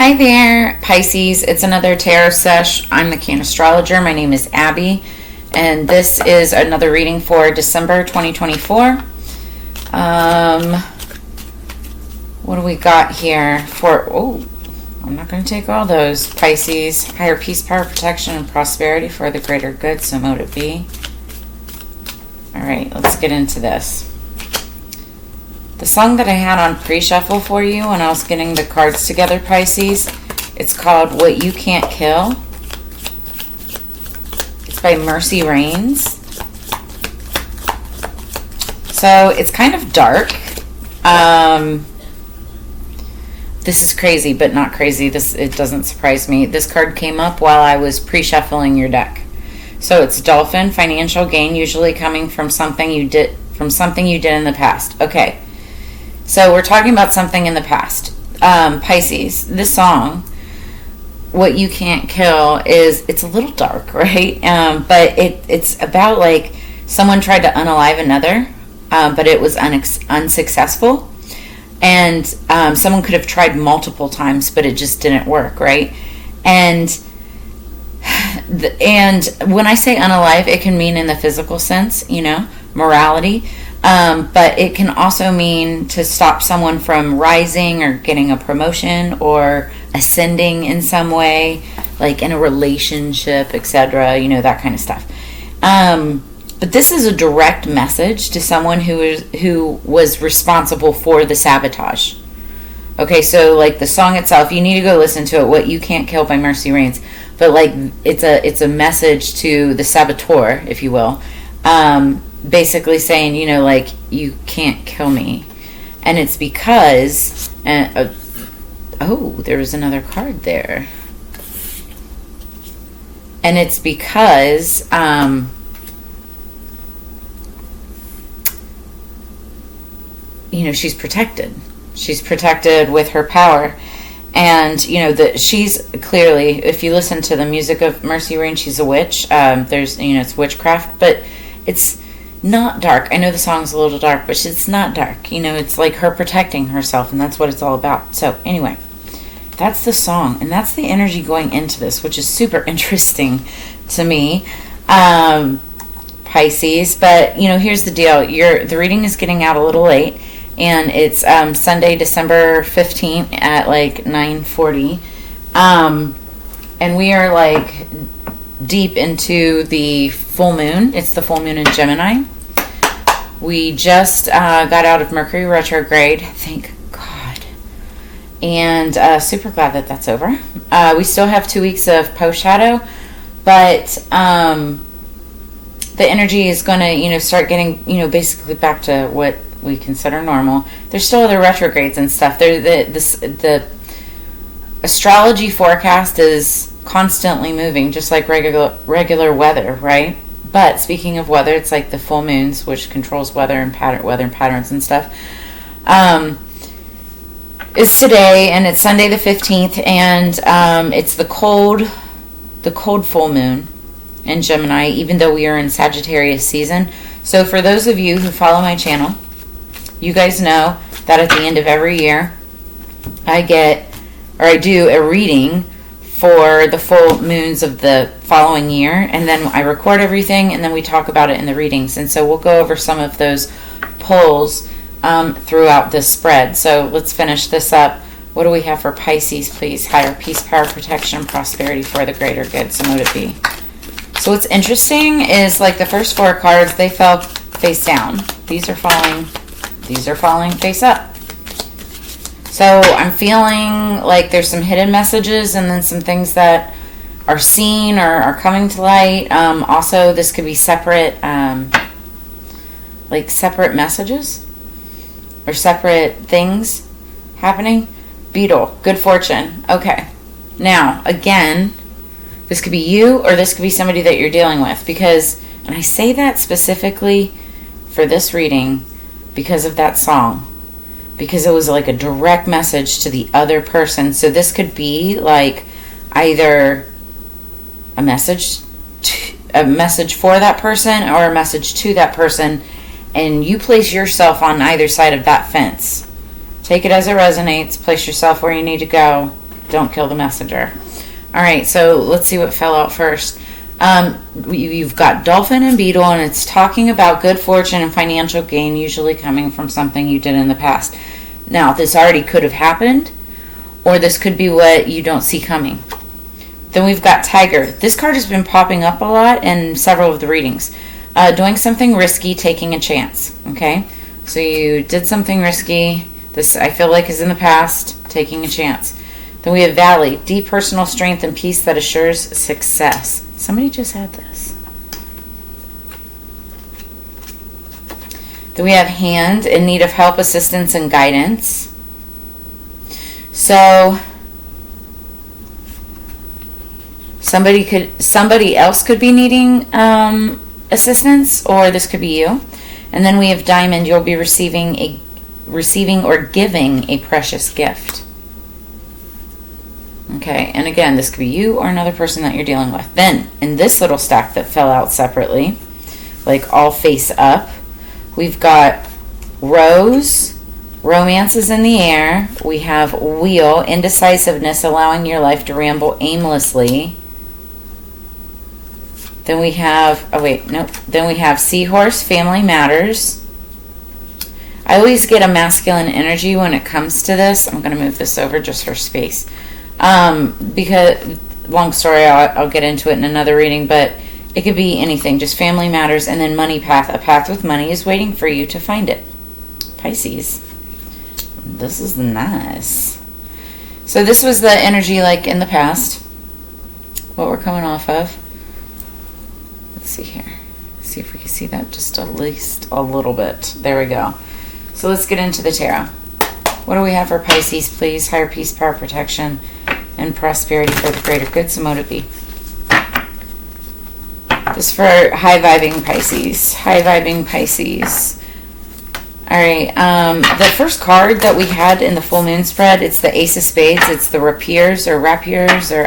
Hi there, Pisces. It's another tarot sesh. I'm the Can Astrologer. My name is Abby, and this is another reading for December 2024. What do we got here for? Oh, I'm not going to take all those. Pisces, higher peace, power, protection, and prosperity for the greater good. So mote it be. All right, let's get into this. The song that I had on pre-shuffle for you when I was getting the cards together, Pisces, it's called What You Can't Kill. It's by Mercy Rains. So it's kind of dark. This is crazy, but not crazy. It doesn't surprise me. This card came up while I was pre-shuffling your deck. So it's dolphin, financial gain, usually coming from something you did in the past. Okay. So we're talking about something in the past. Pisces, this song, What You Can't Kill, it's a little dark, right? But it's about like someone tried to unalive another, but it was unsuccessful. And someone could have tried multiple times, but it just didn't work, right? And when I say unalive, it can mean in the physical sense, morality. But it can also mean to stop someone from rising or getting a promotion or ascending in some way, like in a relationship, etc., that kind of stuff. But this is a direct message to someone who was responsible for the sabotage. Okay, so like the song itself, you need to go listen to it, What You Can't Kill by Mercy Rains. But like it's a message to the saboteur, if you will. Basically saying, like, you can't kill me. And it's because, there was another card there. And it's because, she's protected. She's protected with her power. And, she's clearly, if you listen to the music of Mercy Rain, she's a witch. It's witchcraft, but it's not dark. I know the song's a little dark, but it's not dark. It's like her protecting herself, and that's what it's all about. So anyway, that's the song, and that's the energy going into this, which is super interesting to me, Pisces. But here's the deal: the reading is getting out a little late, and it's Sunday, December 15th at like 9:40, and we are like deep into the full moon. It's the full moon in Gemini. We just got out of Mercury retrograde, thank God, and super glad that that's over. We still have 2 weeks of post shadow, but the energy is going to start getting basically back to what we consider normal. There's still other retrogrades and stuff. The astrology forecast is constantly moving, just like regular weather, right? But speaking of weather, it's like the full moons, which controls weather and patterns and stuff. Is today, and it's Sunday the 15th, and it's the cold full moon in Gemini, even though we are in Sagittarius season. So for those of you who follow my channel, you guys know that at the end of every year, I do a reading for the full moons of the following year, and then I record everything, and then we talk about it in the readings. And so we'll go over some of those polls throughout this spread. So let's finish this up. What do we have for Pisces, please? Higher peace, power, protection, and prosperity for the greater good. So mote it be. So what's interesting is like the first four cards, they fell face down. These are falling face up. So I'm feeling like there's some hidden messages and then some things that are seen or are coming to light. Also, this could be separate messages or separate things happening. Beetle, good fortune. Okay. Now, again, this could be you or this could be somebody that you're dealing with, because, and I say that specifically for this reading because of that song. Because it was like a direct message to the other person. So this could be like either a message for that person or a message to that person, and you place yourself on either side of that fence. Take it as it resonates. Place yourself where you need to go. Don't kill the messenger. All right, so let's see what fell out first. You've got dolphin and beetle, and it's talking about good fortune and financial gain, usually coming from something you did in the past. Now, this already could have happened, or this could be what you don't see coming. Then we've got tiger. This card has been popping up a lot in several of the readings. Doing something risky, taking a chance. Okay, so you did something risky. This, I feel like, is in the past, taking a chance. Then we have valley, deep personal strength and peace that assures success. Somebody just had this. Then we have hand, in need of help, assistance, and guidance. So somebody else could be needing assistance, or this could be you. And then we have diamond, you'll be receiving or giving a precious gift. Okay, and again, this could be you or another person that you're dealing with. Then, in this little stack that fell out separately, like all face up, we've got rose, romance is in the air. We have wheel, indecisiveness, allowing your life to ramble aimlessly. Then we have, Then we have seahorse, family matters. I always get a masculine energy when it comes to this. I'm going to move this over just for space. Because, long story, I'll get into it in another reading, but it could be anything, just family matters. And then money path, a path with money is waiting for you to find it. Pisces, this is nice. So this was the energy like in the past, what we're coming off of. Let's see here, see if we can see that just at least a little bit. There we go. So let's get into the tarot. What do we have for Pisces, please? Higher peace, power, protection, and prosperity for the greater good. So mote it be. This is for high vibing Pisces. High vibing Pisces. All right. The first card that we had in the full moon spread, it's the Ace of Spades. It's the rapiers, or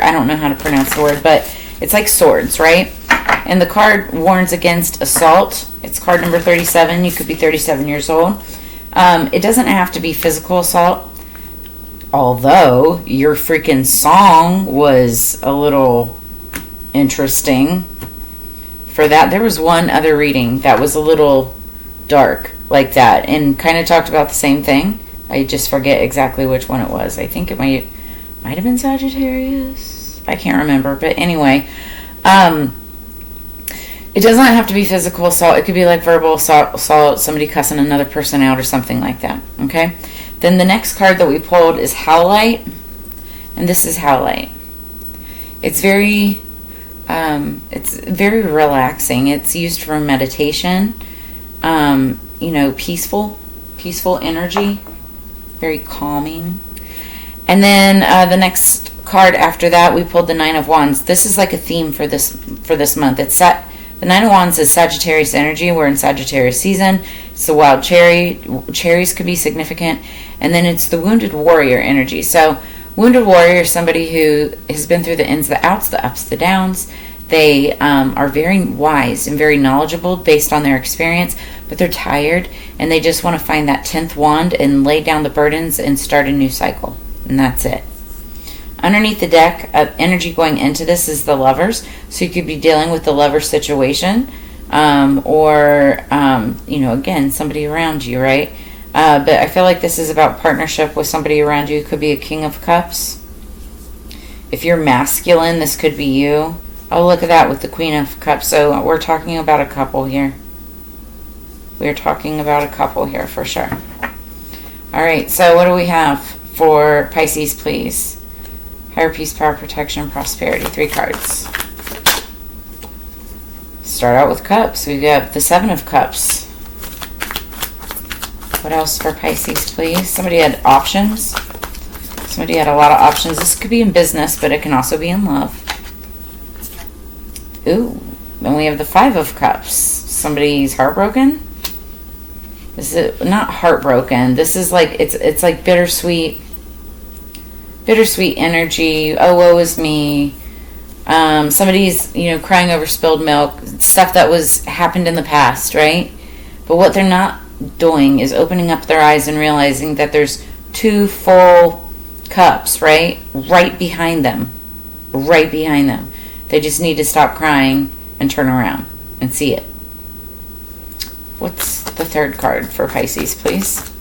I don't know how to pronounce the word, but it's like swords, right? And the card warns against assault. It's card number 37. You could be 37 years old. It doesn't have to be physical assault, although your freaking song was a little interesting for that. There was one other reading that was a little dark like that and kind of talked about the same thing. I just forget exactly which one it was. I think it might have been Sagittarius. I can't remember, but anyway, it doesn't have to be physical assault. It could be like verbal assault, somebody cussing another person out or something like that. Okay? Then the next card that we pulled is Howlite. And this is Howlite. It's very relaxing. It's used for meditation. Peaceful energy. Very calming. And then the next card after that, we pulled the Nine of Wands. This is like a theme for this month. It's set. The Nine of Wands is Sagittarius energy. We're in Sagittarius season. It's the wild cherry. Cherries could be significant. And then it's the wounded warrior energy. So wounded warrior is somebody who has been through the ins, the outs, the ups, the downs. They are very wise and very knowledgeable based on their experience, but they're tired and they just want to find that 10th wand and lay down the burdens and start a new cycle. And that's it. Underneath the deck, energy going into this is the Lovers. So you could be dealing with the lover situation, or again, somebody around you, right? But I feel like this is about partnership with somebody around you. It could be a King of Cups. If you're masculine, this could be you. Oh, look at that with the Queen of Cups. So we're talking about a couple here. We're talking about a couple here for sure. All right, so what do we have for Pisces, please? Higher peace, power, protection, prosperity. 3 cards. Start out with Cups. We have the 7 of Cups. What else for Pisces, please? Somebody had options. Somebody had a lot of options. This could be in business, but it can also be in love. Ooh. Then we have the 5 of Cups. Somebody's heartbroken? This is not heartbroken. This is like, it's like bittersweet energy. Oh, woe is me. Somebody's, crying over spilled milk, stuff that happened in the past, right? But what they're not doing is opening up their eyes and realizing that there's 2 full Cups, right? Right behind them. Right behind them. They just need to stop crying and turn around and see it. What's the third card for Pisces, please?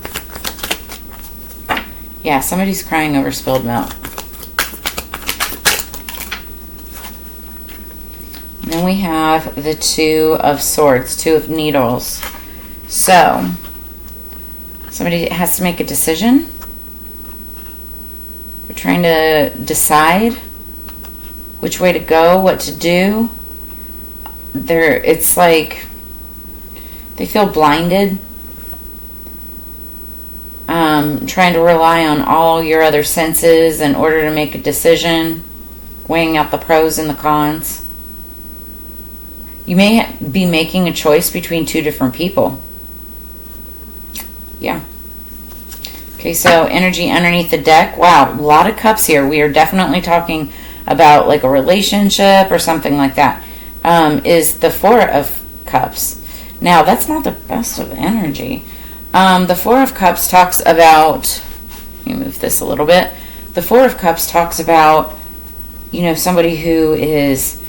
Yeah, somebody's crying over spilled milk. And then we have the Two of Swords, Two of Needles. So, somebody has to make a decision. We're trying to decide which way to go, what to do. It's like they feel blinded. Trying to rely on all your other senses in order to make a decision, weighing out the pros and the cons. You may be making a choice between two different people. Yeah. Okay, so energy underneath the deck. Wow, a lot of cups here. We are definitely talking about like a relationship or something like that. Is the Four of Cups. Now, that's not the best of energy. The Four of Cups talks about, let me move this a little bit. The Four of Cups talks about, you know, somebody who is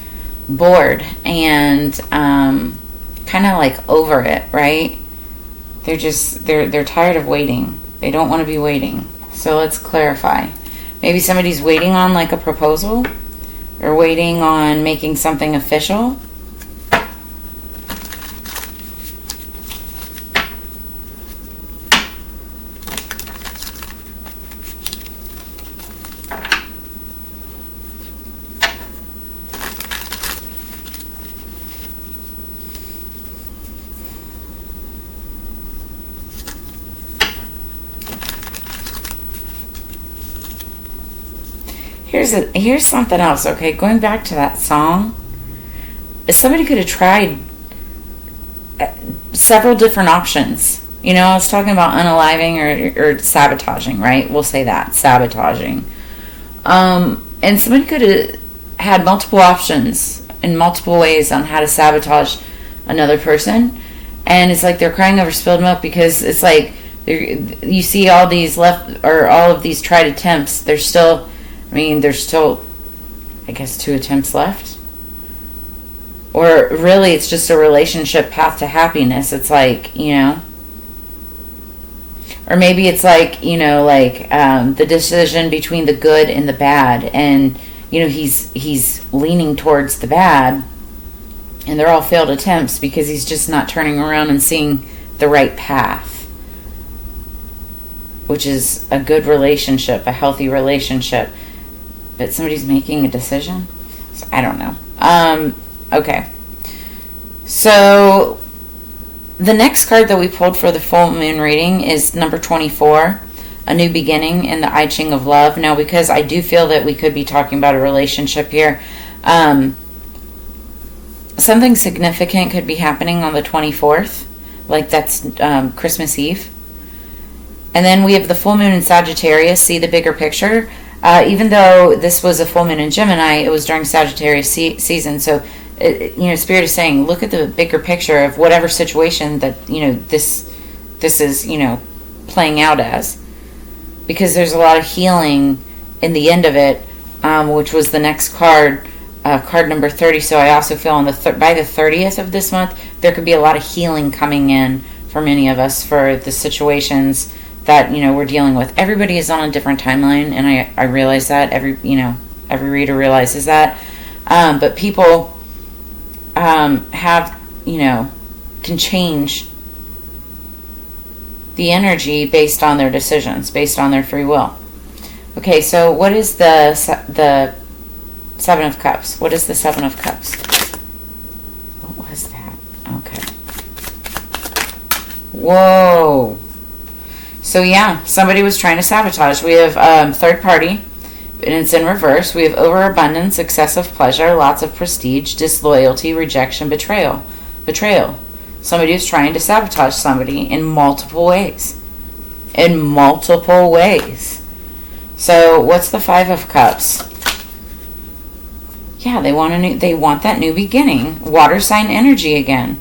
bored and kind of like over it, right? They're tired of waiting. They don't want to be waiting. So let's clarify. Maybe somebody's waiting on like a proposal or waiting on making something official. Here's something else, okay? Going back to that song, somebody could have tried several different options. You know, I was talking about unaliving or sabotaging, right? We'll say that, sabotaging. And somebody could have had multiple options in multiple ways on how to sabotage another person. And it's like they're crying over spilled milk because it's like you see all these all of these tried attempts. There's still, I guess, 2 attempts left. Or really, it's just a relationship path to happiness. It's like, you know. Or maybe it's like, you know, like the decision between the good and the bad. And, you know, he's leaning towards the bad. And they're all failed attempts because he's just not turning around and seeing the right path. Which is a good relationship, a healthy relationship. But somebody's making a decision? So, I don't know. Okay. So, the next card that we pulled for the full moon reading is number 24, A New Beginning in the I Ching of Love. Now, because I do feel that we could be talking about a relationship here, something significant could be happening on the 24th. Like, that's Christmas Eve. And then we have the full moon in Sagittarius. See the bigger picture? Even though this was a full moon in Gemini, it was during Sagittarius season. So, you know, Spirit is saying, look at the bigger picture of whatever situation that, you know, this is, you know, playing out as. Because there's a lot of healing in the end of it, which was the next card, card number 30. So I also feel on by the 30th of this month, there could be a lot of healing coming in for many of us for the situations that, you know, we're dealing with. Everybody is on a different timeline, and I realize that. Every reader realizes that. But people have, you know, can change the energy based on their decisions, based on their free will. Okay, so what is the Seven of Cups? What is the Seven of Cups? What was that? Okay. Whoa. So yeah, somebody was trying to sabotage. We have third party, and it's in reverse. We have overabundance, excessive pleasure, lots of prestige, disloyalty, rejection, betrayal. Somebody is trying to sabotage somebody in multiple ways. So what's the Five of Cups? Yeah, they want that new beginning. Water sign energy again.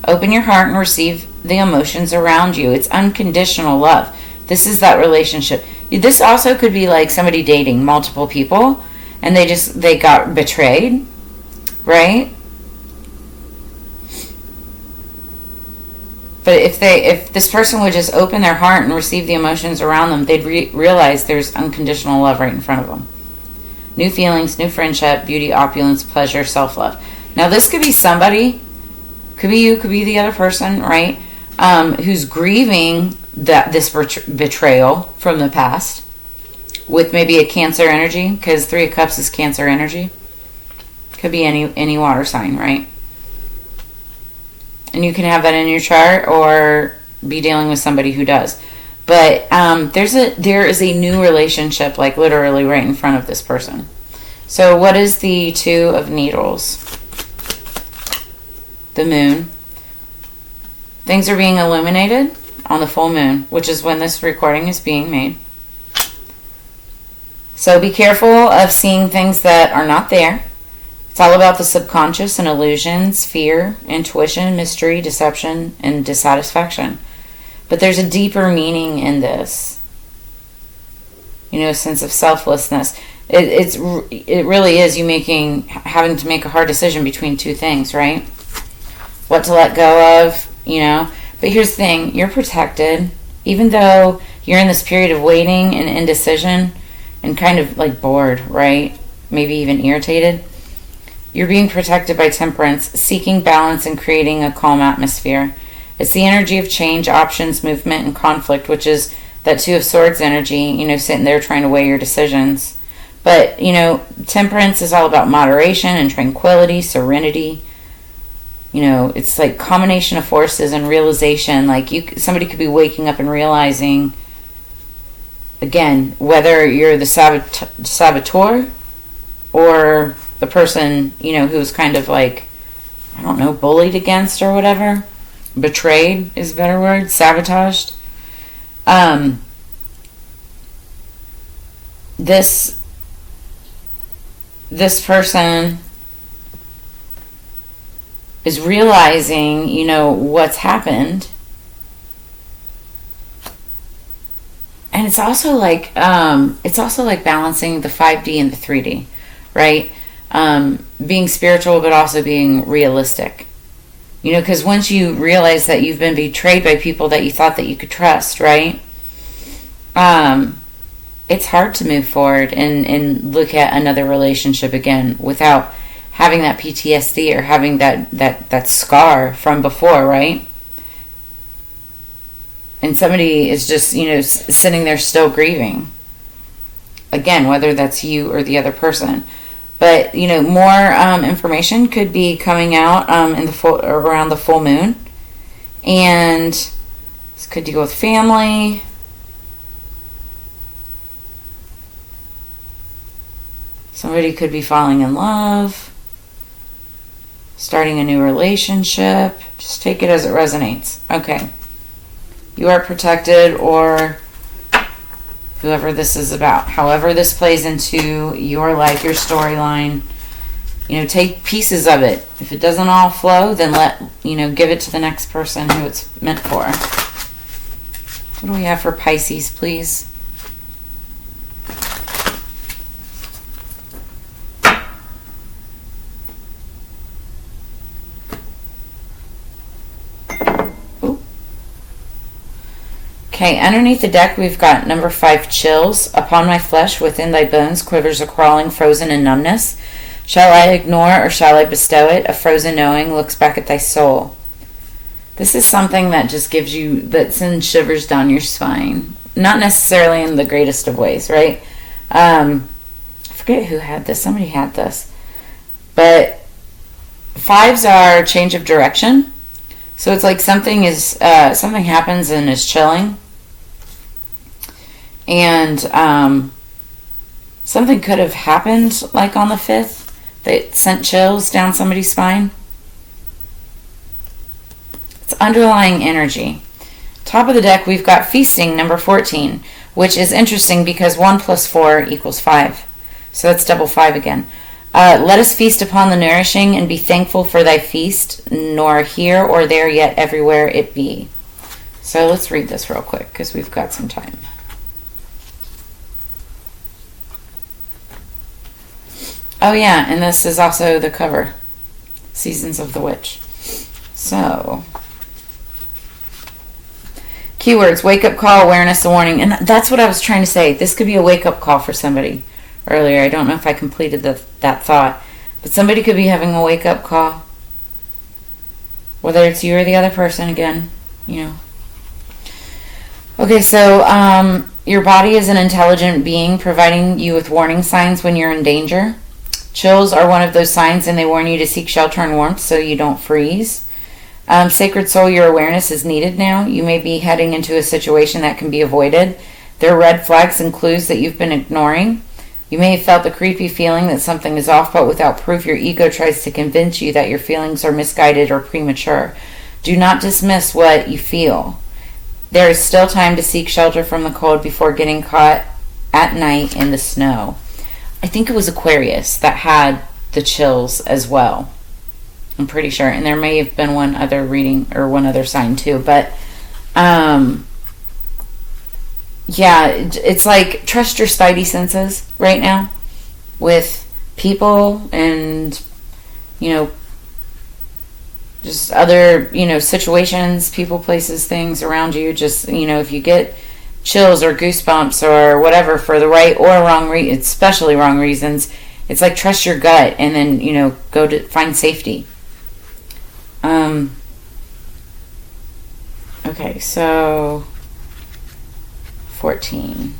Open your heart and receive the emotions around you. It's unconditional love. This is that relationship. This also could be like somebody dating multiple people and they got betrayed, right? But if this person would just open their heart and receive the emotions around them, they'd realize there's unconditional love right in front of them. New feelings, new friendship, beauty, opulence, pleasure, self-love. Now this could be somebody, could be you, could be the other person, right? Who's grieving this betrayal from the past with maybe a Cancer energy, because 3 of Cups is Cancer energy. Could be any water sign, right? And you can have that in your chart or be dealing with somebody who does. But there is a new relationship, like literally right in front of this person. So what is the 2 of Needles? The Moon. Things are being illuminated on the full moon, which is when this recording is being made. So be careful of seeing things that are not there. It's all about the subconscious and illusions, fear, intuition, mystery, deception, and dissatisfaction. But there's a deeper meaning in this. You know, a sense of selflessness. It really is you having to make a hard decision between 2 things, right? What to let go of, you know. But here's the thing, you're protected. Even though you're in this period of waiting and indecision and kind of like bored, right? Maybe even irritated. You're being protected by Temperance, seeking balance and creating a calm atmosphere. It's the energy of change, options, movement, and conflict, which is that 2 of Swords energy, you know, sitting there trying to weigh your decisions. But, you know, Temperance is all about moderation and tranquility, serenity. You know, it's like combination of forces and realization. Like somebody could be waking up and realizing, again, whether you're the saboteur or the person, you know, who's kind of like, I don't know, bullied against or whatever. Betrayed is a better word. Sabotaged. This person is realizing, you know, what's happened. And it's also like balancing the 5D and the 3D, right? Being spiritual, but also being realistic. You know, because once you realize that you've been betrayed by people that you thought that you could trust, right? It's hard to move forward and look at another relationship again without having that PTSD or having that scar from before, right? And somebody is just, you know, sitting there still grieving. Again, whether that's you or the other person. But, you know, more information could be coming out around the full moon. And this could deal with family. Somebody could be falling in love. Starting a new relationship. Just take it as it resonates. Okay. You are protected, or whoever this is about. However this plays into your life, your storyline. You know, take pieces of it. If it doesn't all flow, then give it to the next person who it's meant for. What do we have for Pisces, please? Okay, underneath the deck we've got number 5, chills. Upon my flesh, within thy bones, quivers a crawling, frozen in numbness. Shall I ignore or shall I bestow it? A frozen knowing looks back at thy soul. This is something that just that sends shivers down your spine. Not necessarily in the greatest of ways, right? I forget who had this. Somebody had this. But 5s are change of direction. So it's like something happens and is chilling. And something could have happened like on the 5th that sent chills down somebody's spine. It's underlying energy. Top of the deck we've got feasting, number 14, which is interesting because 1 + 4 = 5. So that's double 5 again. Let us feast upon the nourishing and be thankful for thy feast, nor here or there yet everywhere it be. So let's read this real quick because we've got some time. Oh yeah, and this is also the cover. Seasons of the Witch. So, keywords, wake-up call, awareness, a warning. And that's what I was trying to say. This could be a wake-up call for somebody earlier. I don't know if I completed that thought. But somebody could be having a wake-up call. Whether it's you or the other person, again, you know. Okay, so your body is an intelligent being providing you with warning signs when you're in danger. Chills are one of those signs, and they warn you to seek shelter and warmth so you don't freeze. Sacred Soul, your awareness is needed now. You may be heading into a situation that can be avoided. There are red flags and clues that you've been ignoring. You may have felt the creepy feeling that something is off, but without proof, your ego tries to convince you that your feelings are misguided or premature. Do not dismiss what you feel. There is still time to seek shelter from the cold before getting caught at night in the snow. I think it was Aquarius that had the chills as well. I'm pretty sure. And there may have been one other reading or one other sign too. But, yeah, it's like trust your spidey senses right now with people and, you know, just other, you know, situations, people, places, things around you. Just, you know, if you get chills or goosebumps or whatever for the right or wrong especially wrong reasons, it's like trust your gut and then, you know, go to find safety. Okay, so 14.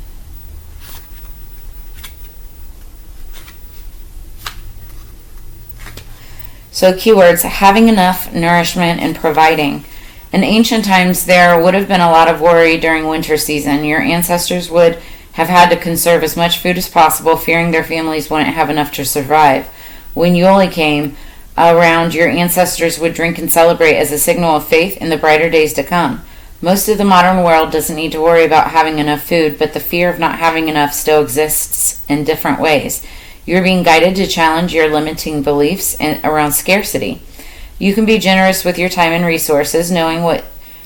So keywords, having enough, nourishment, and providing. In ancient times, there would have been a lot of worry during winter season. Your ancestors would have had to conserve as much food as possible, fearing their families wouldn't have enough to survive. When Yule came around, your ancestors would drink and celebrate as a signal of faith in the brighter days to come. Most of the modern world doesn't need to worry about having enough food, but the fear of not having enough still exists in different ways. You're being guided to challenge your limiting beliefs around scarcity. You can be generous with your time and resources, knowing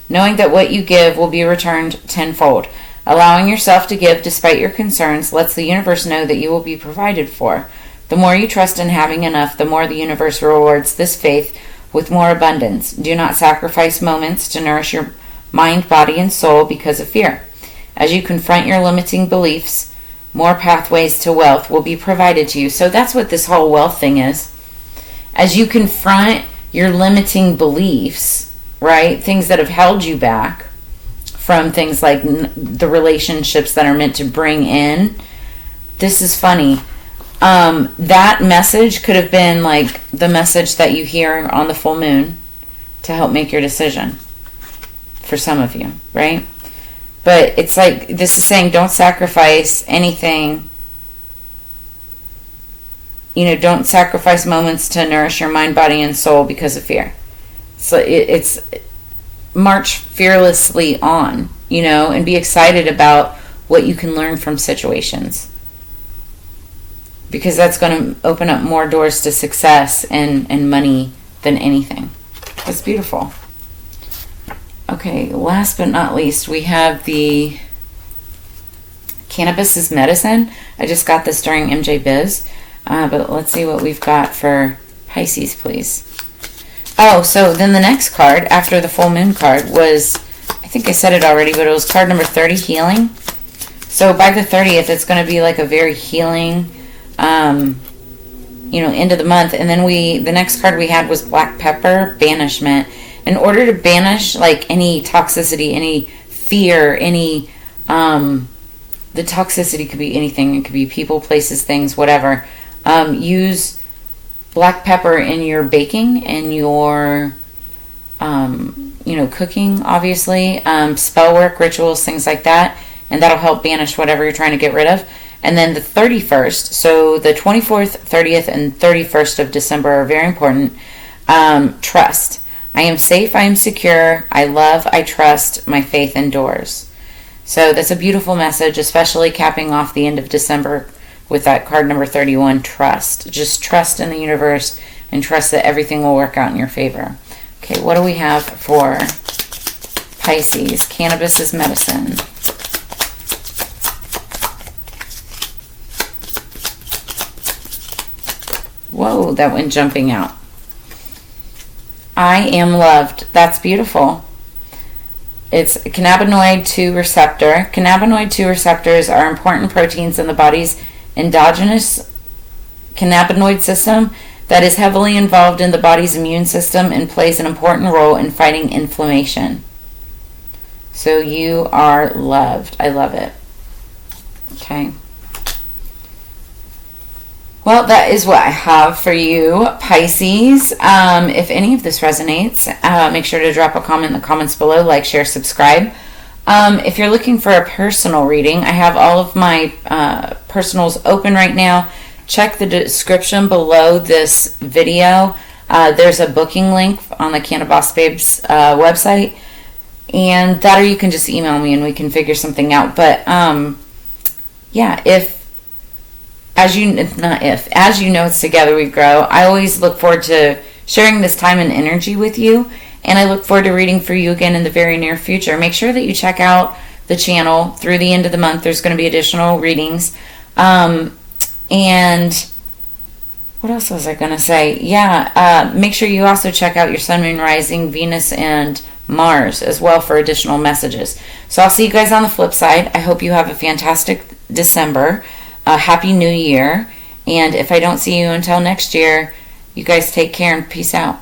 that what you give will be returned tenfold. Allowing yourself to give despite your concerns lets the universe know that you will be provided for. The more you trust in having enough, the more the universe rewards this faith with more abundance. Do not sacrifice moments to nourish your mind, body, and soul because of fear. As you confront your limiting beliefs, more pathways to wealth will be provided to you. So that's what this whole wealth thing is. As you confront your limiting beliefs, right, things that have held you back from things like the relationships that are meant to bring in. This is funny. That message could have been like the message that you hear on the full moon to help make your decision for some of you, right? But it's like this is saying don't sacrifice anything. You know, don't sacrifice moments to nourish your mind, body, and soul because of fear. So it's march fearlessly on, you know, and be excited about what you can learn from situations. Because that's going to open up more doors to success and money than anything. That's beautiful. Okay, last but not least, we have the Cannabis is Medicine. I just got this during MJ Biz. But let's see what we've got for Pisces, please. Oh, so then the next card after the full moon card was, I think I said it already, but it was card number 30, Healing. So by the 30th, it's going to be like a very healing, you know, end of the month. And then the next card we had was Black Pepper, Banishment. In order to banish like any toxicity, any fear, any, the toxicity could be anything. It could be people, places, things, whatever. Use black pepper in your baking and your, you know, cooking, obviously, spell work, rituals, things like that. And that'll help banish whatever you're trying to get rid of. And then the 31st, so the 24th, 30th, and 31st of December are very important. Trust. I am safe, I am secure, I love, I trust, my faith endures. So that's a beautiful message, especially capping off the end of December with that card number 31, trust. Just trust in the universe and trust that everything will work out in your favor. Okay, what do we have for Pisces? Cannabis is Medicine. Whoa, that went jumping out. I am loved. That's beautiful. It's cannabinoid 2 receptor. Cannabinoid 2 receptors are important proteins in the body's endogenous cannabinoid system that is heavily involved in the body's immune system and plays an important role in fighting inflammation. So you are loved. I love it. Okay. Well, that is what I have for you, Pisces. If any of this resonates, make sure to drop a comment in the comments below, like, share, subscribe. If you're looking for a personal reading, I have all of my personals open right now. Check the description below this video. There's a booking link on the Cannabis Babes website. And that, or you can just email me and we can figure something out. But, yeah, as you know, it's together we grow. I always look forward to sharing this time and energy with you, and I look forward to reading for you again in the very near future. Make sure that you check out the channel through the end of the month. There's going to be additional readings. And what else was I going to say? Yeah, make sure you also check out your Sun, Moon, Rising, Venus, and Mars as well for additional messages. So I'll see you guys on the flip side. I hope you have a fantastic December. Happy New Year. And if I don't see you until next year, you guys take care and peace out.